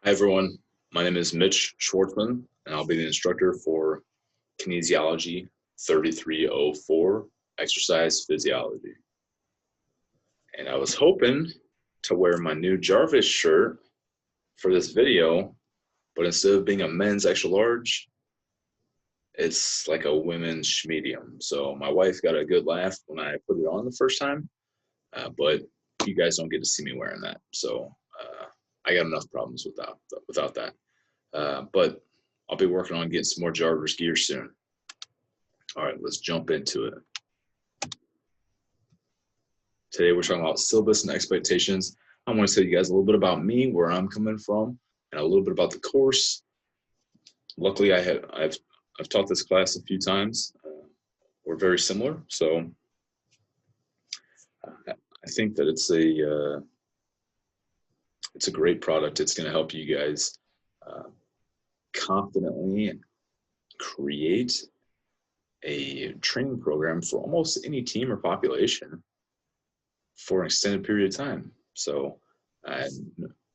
Hi everyone, my name is Mitch Schwartzman and I'll be the instructor for Kinesiology 3304 Exercise Physiology. And I was hoping to wear my new Jarvis shirt for this video, but instead of being a men's extra large, it's like a women's medium. So my wife got a good laugh when I put it on the first time, but you guys don't get to see me wearing that. So I got enough problems without that. But I'll be working on getting some more Jarvis gear soon. All right, let's jump into it. Today we're talking about syllabus and expectations. I want to tell you guys a little bit about me, where I'm coming from, and a little bit about the course. Luckily, I've taught this class a few times. We're very similar, so I think that it's a great product. It's going to help you guys confidently create a training program for almost any team or population for an extended period of time. So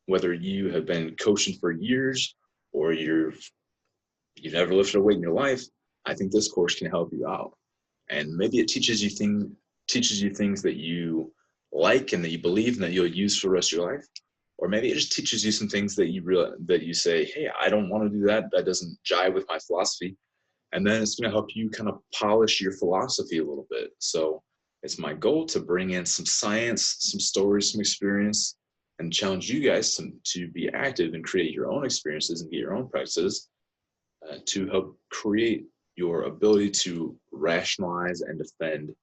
whether you have been coaching for years or you've never lifted a weight in your life, I think this course can help you out. And maybe it teaches you things that you like and that you believe and that you'll use for the rest of your life. Or maybe it just teaches you some things that you say, hey, I don't want to do that. That doesn't jive with my philosophy. And then it's going to help you kind of polish your philosophy a little bit. So it's my goal to bring in some science, some stories, some experience, and challenge you guys to be active and create your own experiences and get your own practices to help create your ability to rationalize and defend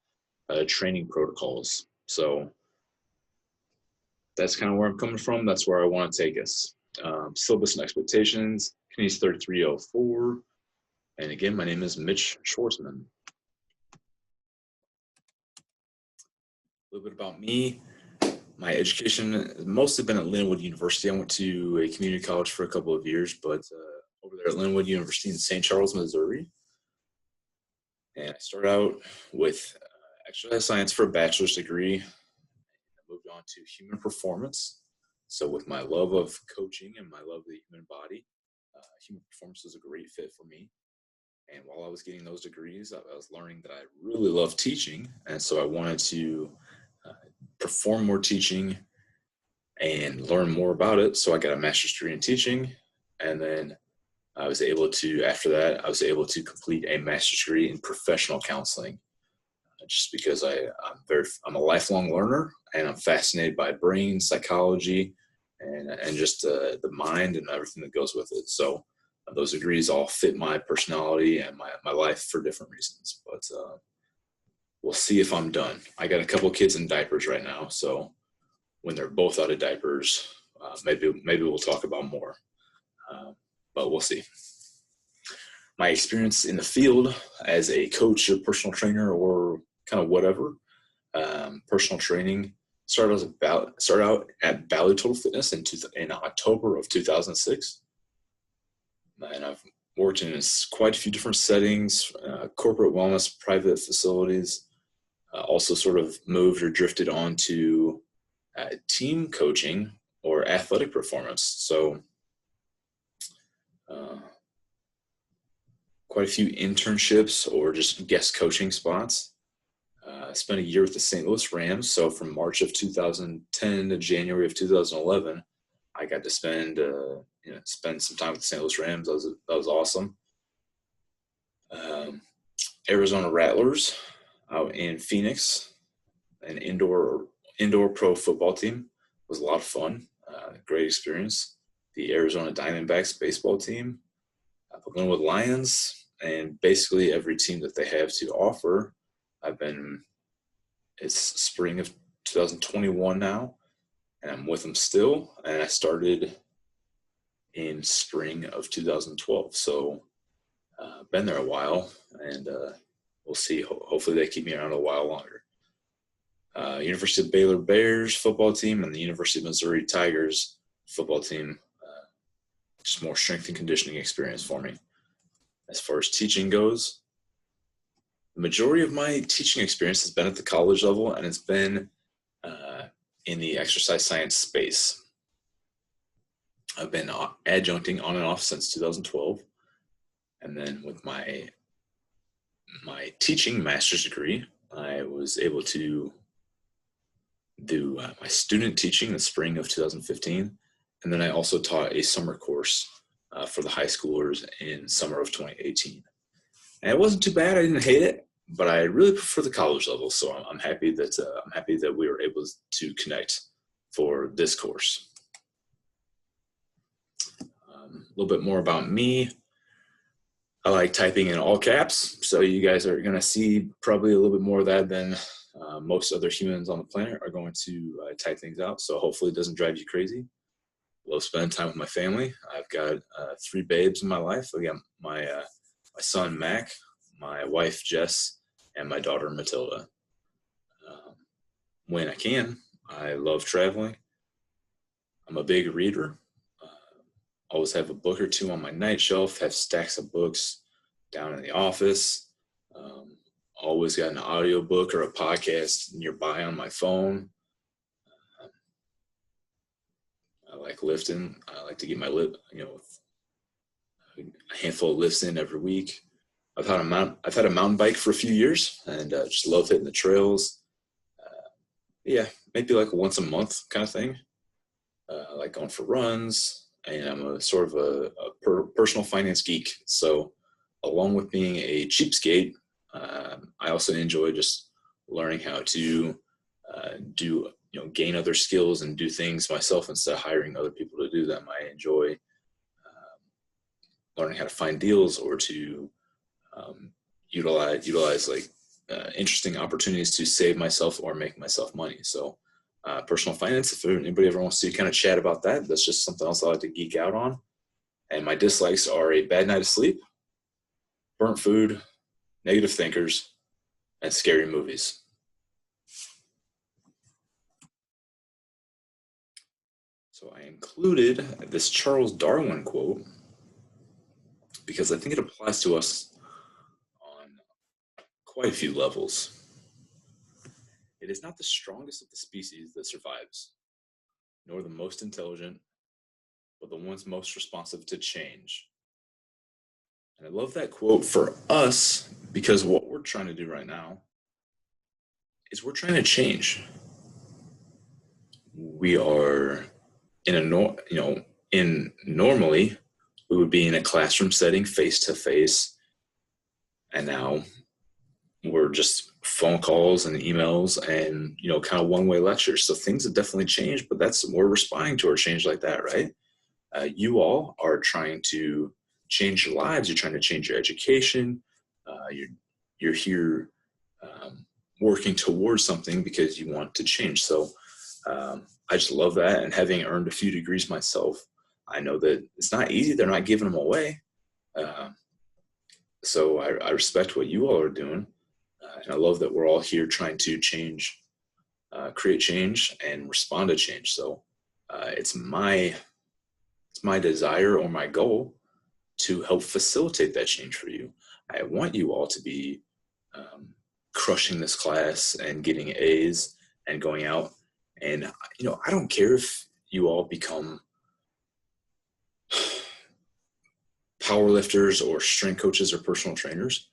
training protocols. So that's kind of where I'm coming from. That's where I want to take us. Syllabus and expectations, Kines 3304. And again, my name is Mitch Schwartzman. A little bit about me. My education has mostly been at Linwood University. I went to a community college for a couple of years, but over there at Linwood University in St. Charles, Missouri. And I started out with exercise science for a bachelor's degree. I moved on to human performance. So with my love of coaching and my love of the human body, human performance was a great fit for me. And while I was getting those degrees, I was learning that I really love teaching. And so I wanted to perform more teaching and learn more about it. So I got a master's degree in teaching. And then I was able to complete a master's degree in professional counseling. Just because I'm a lifelong learner and I'm fascinated by brain psychology and just the mind and everything that goes with it. So those degrees all fit my personality and my life for different reasons, but we'll see if I'm done. I got a couple of kids in diapers right now, so when they're both out of diapers, maybe we'll talk about more, but we'll see. My experience in the field as a coach or personal trainer or kind of whatever, personal training started out at Valley Total Fitness in October of 2006. And I've worked in quite a few different settings, corporate wellness, private facilities, also sort of moved or drifted onto team coaching or athletic performance. So quite a few internships or just guest coaching spots. I spent a year with the St. Louis Rams. So from March of 2010 to January of 2011, I got to spend some time with the St. Louis Rams. That was awesome. Arizona Rattlers out in Phoenix, an indoor pro football team, was a lot of fun. Great experience. The Arizona Diamondbacks baseball team, the Linwood Lions, and basically every team that they have to offer. It's spring of 2021 now, and I'm with them still. And I started in spring of 2012. So been there a while, and we'll see. Hopefully they keep me around a while longer. University of Baylor Bears football team and the University of Missouri Tigers football team. Just more strength and conditioning experience for me. As far as teaching goes, the majority of my teaching experience has been at the college level, and it's been in the exercise science space. I've been adjuncting on and off since 2012. And then with my teaching master's degree, I was able to do my student teaching in the spring of 2015. And then I also taught a summer course for the high schoolers in summer of 2018. And it wasn't too bad. I didn't hate it, but I really prefer the college level. So I'm happy that we were able to connect for this course. A little bit more about me. I like typing in all caps, so you guys are going to see probably a little bit more of that than most other humans on the planet are going to type things out. So hopefully it doesn't drive you crazy. Love spending time with my family. I've got 3 babes in my life. I got my son Mac, my wife Jess, and my daughter Matilda. When I can, I love traveling. I'm a big reader. Always have a book or two on my night shelf, have stacks of books down in the office. Always got an audiobook or a podcast nearby on my phone. I like lifting. I like to get my a handful of lifts in every week. I've had a mountain bike for a few years and just love hitting the trails. Yeah, maybe like a once a month kind of thing. I like going for runs. And I'm a sort of a personal finance geek. So along with being a cheapskate, I also enjoy just learning how to gain other skills and do things myself instead of hiring other people to do them. I enjoy learning how to find deals or to utilize interesting opportunities to save myself or make myself money. So personal finance, if anybody ever wants to kind of chat about that, that's just something else I like to geek out on. And my dislikes are a bad night of sleep, burnt food, negative thinkers, and scary movies. So I included this Charles Darwin quote because I think it applies to us on quite a few levels. It is not the strongest of the species that survives, nor the most intelligent, but the ones most responsive to change. And I love that quote for us because what we're trying to do right now is we're trying to change. We are normally we would be in a classroom setting face to face, and now we're just phone calls and emails and kind of one-way lectures. So things have definitely changed, but we're responding to a change like that, right? You all are trying to change your lives. You're trying to change your education. You're here working towards something because you want to change. So I just love that. And having earned a few degrees myself, I know that it's not easy. They're not giving them away. So I respect what you all are doing. And I love that we're all here trying to change, create change and respond to change. So it's my desire or my goal to help facilitate that change for you. I want you all to be crushing this class and getting A's and going out. And, I don't care if you all become powerlifters or strength coaches or personal trainers.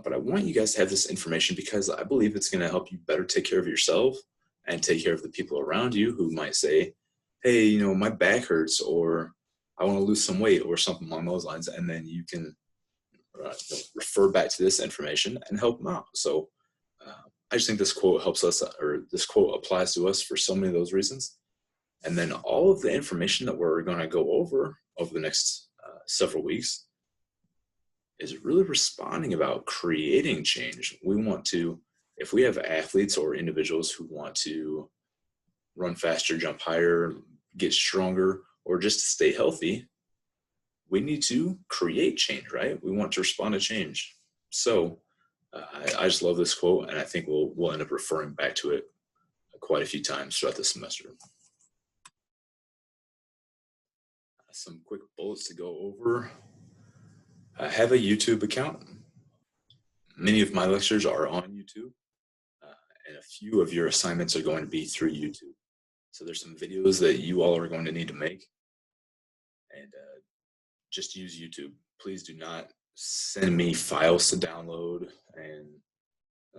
But I want you guys to have this information because I believe it's going to help you better take care of yourself and take care of the people around you who might say, hey, my back hurts, or I want to lose some weight or something along those lines. And then you can refer back to this information and help them out. So I just think this quote helps us, or this quote applies to us for so many of those reasons. And then all of the information that we're going to go over the next several weeks is really responding about creating change. We want to, if we have athletes or individuals who want to run faster, jump higher, get stronger, or just stay healthy, we need to create change, right? We want to respond to change. So I just love this quote, and I think we'll end up referring back to it quite a few times throughout the semester. Some quick bullets to go over. I have a YouTube account. Many of my lectures are on YouTube, and a few of your assignments are going to be through YouTube. So there's some videos that you all are going to need to make. and just use YouTube. Please do not send me files to download and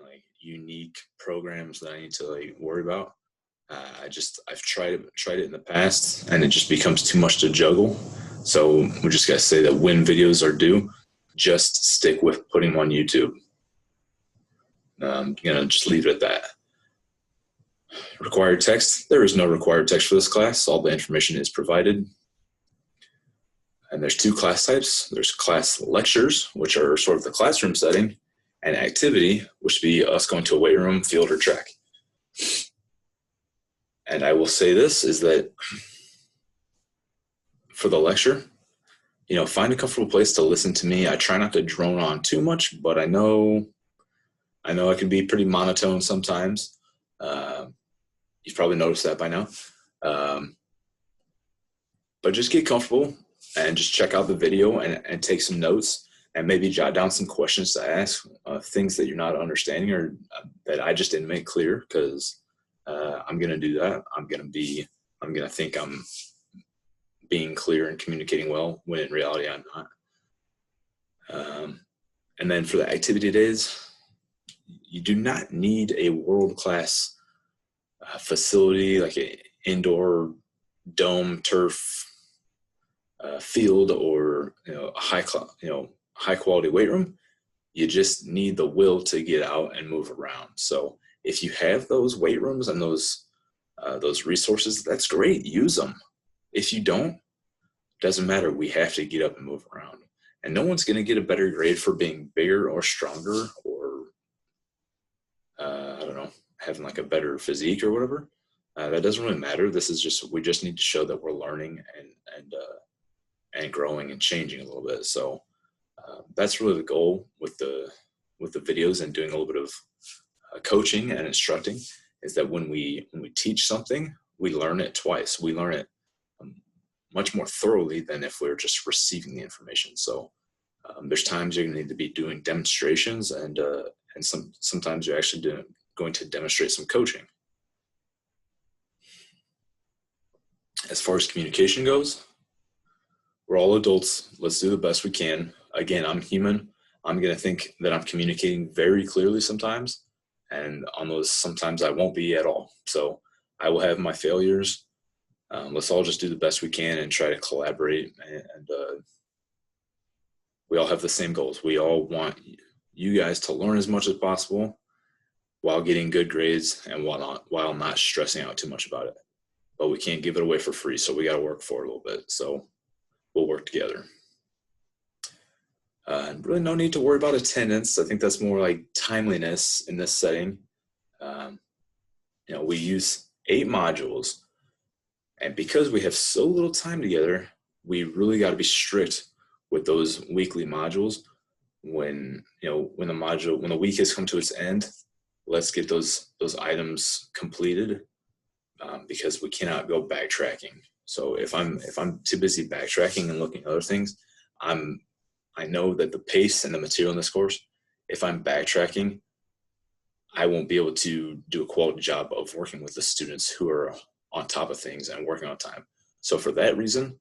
like unique programs that I need to like worry about. I've tried it in the past, and it just becomes too much to juggle. So we just gotta say that when videos are due, just stick with putting them on YouTube. Just leave it at that. Required text. There is no required text for this class. All the information is provided. And there's two class types. There's class lectures, which are sort of the classroom setting, and activity, which would be us going to a weight room, field, or track. And I will say this is that for the lecture, find a comfortable place to listen to me. I try not to drone on too much, but I know I can be pretty monotone sometimes. You've probably noticed that by now. But just get comfortable and just check out the video and take some notes and maybe jot down some questions to ask, things that you're not understanding or that I just didn't make clear, because I'm going to do that. I'm going to think I'm being clear and communicating well when in reality I'm not. And then for the activity days, you do not need a world-class facility like an indoor dome turf field or a high quality weight room. You just need the will to get out and move around. So if you have those weight rooms and those resources, that's great. Use them. If you don't, doesn't matter. We have to get up and move around. And no one's going to get a better grade for being bigger or stronger or having like a better physique or whatever. That doesn't really matter. We just need to show that we're learning and growing and changing a little bit. So that's really the goal with the videos and doing a little bit of coaching and instructing, is that when we teach something, we learn it twice. We learn it much more thoroughly than if we're just receiving the information. So there's times you're going to need to be doing demonstrations, and sometimes you're actually going to demonstrate some coaching. As far as communication goes, we're all adults. Let's do the best we can. Again, I'm human. I'm going to think that I'm communicating very clearly sometimes, and on those sometimes I won't be at all. So I will have my failures. Let's all just do the best we can and try to collaborate. And we all have the same goals. We all want you guys to learn as much as possible while getting good grades and while not stressing out too much about it. But we can't give it away for free, so we got to work for it a little bit. So we'll work together. Really no need to worry about attendance. I think that's more like timeliness in this setting. We use 8 modules, and because we have so little time together, we really got to be strict with those weekly modules. When the week has come to its end, let's get those items completed, because we cannot go backtracking. So if I'm too busy backtracking and looking at other things, I know that the pace and the material in this course, if I'm backtracking, I won't be able to do a quality job of working with the students who are on top of things and working on time. So for that reason,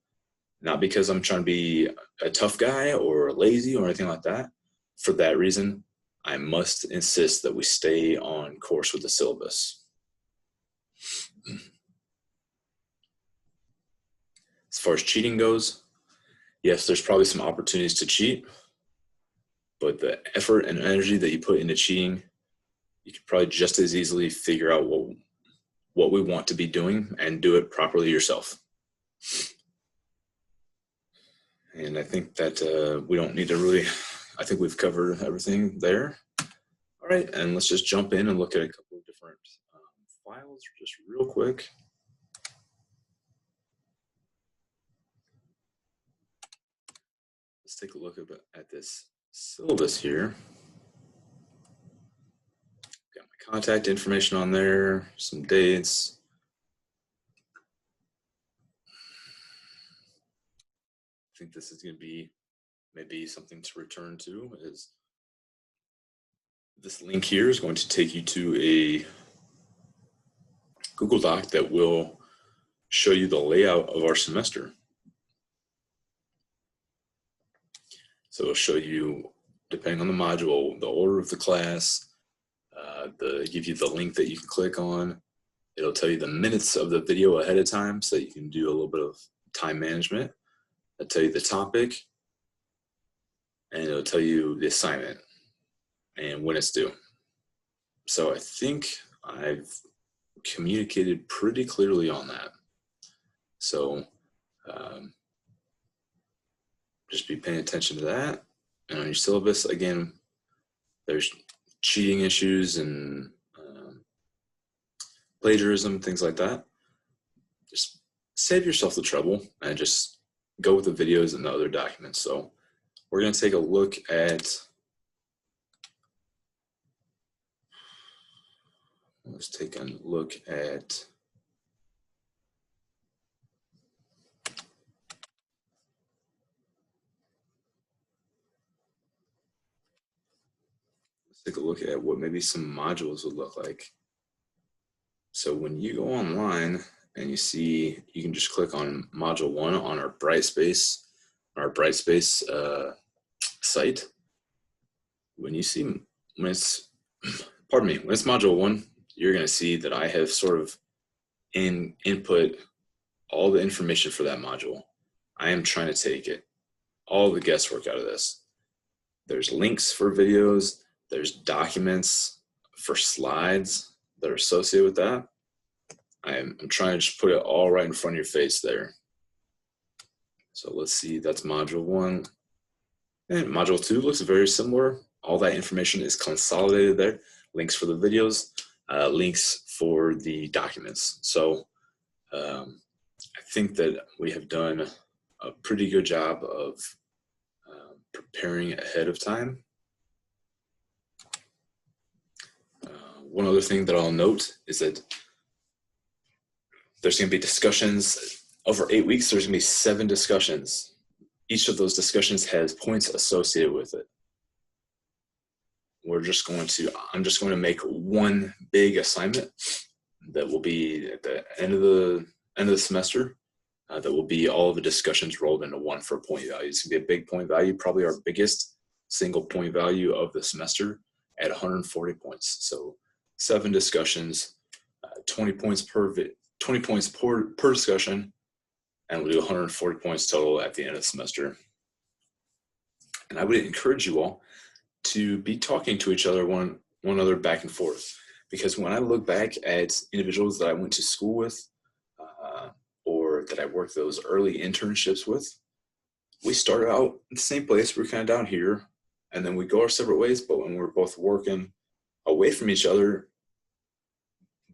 not because I'm trying to be a tough guy or lazy or anything like that, for that reason, I must insist that we stay on course with the syllabus. As far as cheating goes, yes, there's probably some opportunities to cheat, but the effort and energy that you put into cheating, you could probably just as easily figure out what we want to be doing and do it properly yourself. And I think that we don't need to really, I think we've covered everything there. All right, and let's just jump in and look at a couple of different files just real quick. Let's take a look at this syllabus here. Got my contact information on there, some dates. I think this is going to be maybe something to return to, is this link here is going to take you to a Google Doc that will show you the layout of our semester. So it'll show you, depending on the module, the order of the class, give you the link that you can click on. It'll tell you the minutes of the video ahead of time so that you can do a little bit of time management. It'll tell you the topic, and it'll tell you the assignment and when it's due. So I think I've communicated pretty clearly on that. So just be paying attention to that. And on your syllabus, again, there's cheating issues and plagiarism, things like that. Just save yourself the trouble and just go with the videos and the other documents. So we're going to take a look at, let's take a look at what maybe some modules would look like. So when you go online and you see, you can just click on module 1 on our Brightspace site. When you see, when it's module 1, you're going to see that I have sort of input all the information for that module. I am trying to take all the guesswork out of this. There's links for videos, there's documents for slides that are associated with that. I'm trying to just put it all right in front of your face there. So let's see, that's module 1. And module 2 looks very similar. All that information is consolidated there. Links for the videos, links for the documents. So I think that we have done a pretty good job of preparing ahead of time. One other thing that I'll note is that there's going to be discussions over 8 weeks. There's going to be 7 discussions. Each of those discussions has points associated with it. I'm just going to make one big assignment that will be at the end of the semester. That will be all of the discussions rolled into one for a point value. It's going to be a big point value, probably our biggest single point value of the semester at 140 points. So 7 discussions, 20 points per discussion, and we'll do 140 points total at the end of the semester. And I would encourage you all to be talking to each other, one another back and forth, because when I look back at individuals that I went to school with, or that I worked those early internships with, we started out in the same place. We're kind of down here, and then we go our separate ways. But when we're both working away from each other,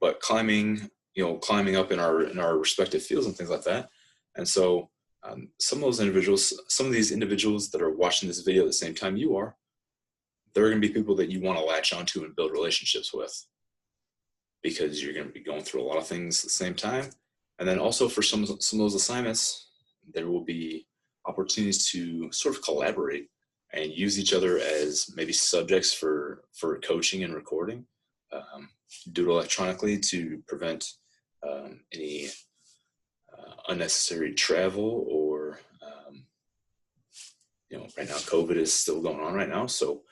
but climbing up in our respective fields and things like that. And so some of these individuals that are watching this video at the same time you are, they're going to be people that you want to latch onto and build relationships with, because you're going to be going through a lot of things at the same time. And then also for some of those assignments, there will be opportunities to sort of collaborate and use each other as maybe subjects for coaching and recording. Do it electronically to prevent any unnecessary travel, or right now COVID is still going on right now, so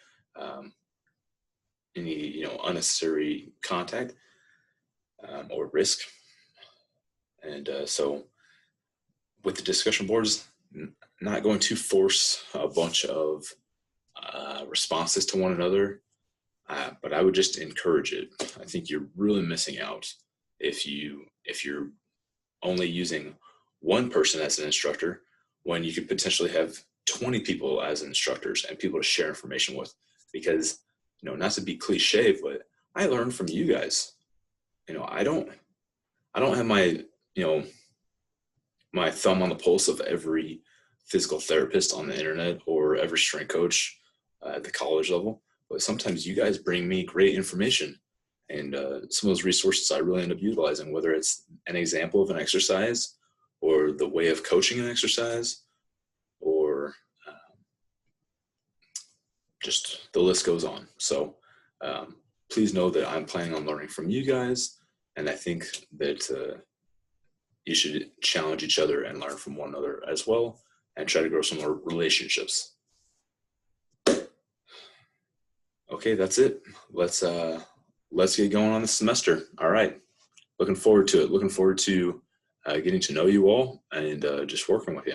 any unnecessary contact or risk. And so with the discussion boards, not going to force a bunch of responses to one another, but I would just encourage it. I think you're really missing out if you're only using one person as an instructor, when you could potentially have 20 people as instructors and people to share information with. Because, not to be cliche, but I learned from you guys. I don't have my thumb on the pulse of every physical therapist on the internet or every strength coach at the college level, but sometimes you guys bring me great information, and some of those resources I really end up utilizing, whether it's an example of an exercise or the way of coaching an exercise, or just the list goes on. So please know that I'm planning on learning from you guys, and I think that you should challenge each other and learn from one another as well, and try to grow some more relationships. Okay, that's it. Let's get going on the semester. All right. Looking forward to it. Looking forward to getting to know you all and just working with you.